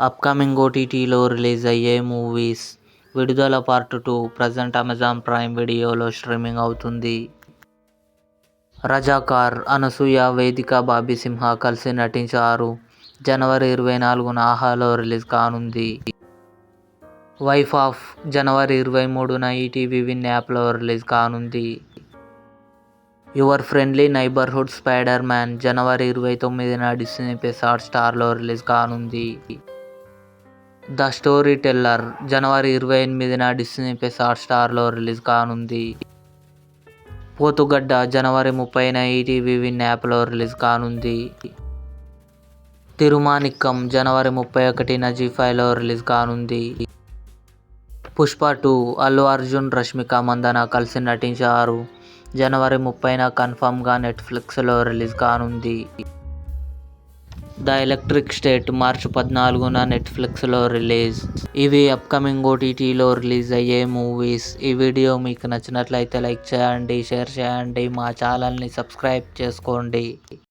Upcoming ఓటీటీలో release అయ్యే movies. విడుదల పార్ట్ 2 ప్రజెంట్ అమెజాన్ ప్రైమ్ వీడియోలో స్ట్రీమింగ్ అవుతుంది. రజాకార్ అనసూయ, వేదిక, బాబీ సింహ కలిసి నటించారు. జనవరి 24న ఆహాలో రిలీజ్ కానుంది. వైఫ్ ఆఫ్ జనవరి 23న ఈటీవీ విన్ యాప్లో రిలీజ్ కానుంది. Your friendly neighbourhood Spider Man జనవరి 29న డిస్నీ ప్లస్ హాట్స్టార్లో రిలీజ్ కానుంది. ద స్టోరీ టెల్లర్ జనవరి 28న డిస్నీ ప్లస్ హాట్స్టార్లో రిలీజ్ కానుంది. పోతుగడ్డ జనవరి 30న ఈటీవీ విన్ యాప్లో రిలీజ్ కానుంది. తిరుమానిక్కం జనవరి 31న జీ5లో రిలీజ్ కానుంది. పుష్ప 2 అల్లు అర్జున్, రష్మిక మందన కలిసి నటించారు. జనవరి 30న కన్ఫర్మ్గా నెట్ఫ్లిక్స్లో రిలీజ్ కానుంది. ద ఎలక్ట్రిక్ స్టేట్ మార్చి 14న నెట్ఫ్లిక్స్లో రిలీజ్. ఇవి అప్కమింగ్ ఓటీటీలో రిలీజ్ అయ్యే మూవీస్. ఈ వీడియో మీకు నచ్చినట్లయితే లైక్ చేయండి, షేర్ చేయండి, మా ఛానల్ని సబ్స్క్రైబ్ చేసుకోండి.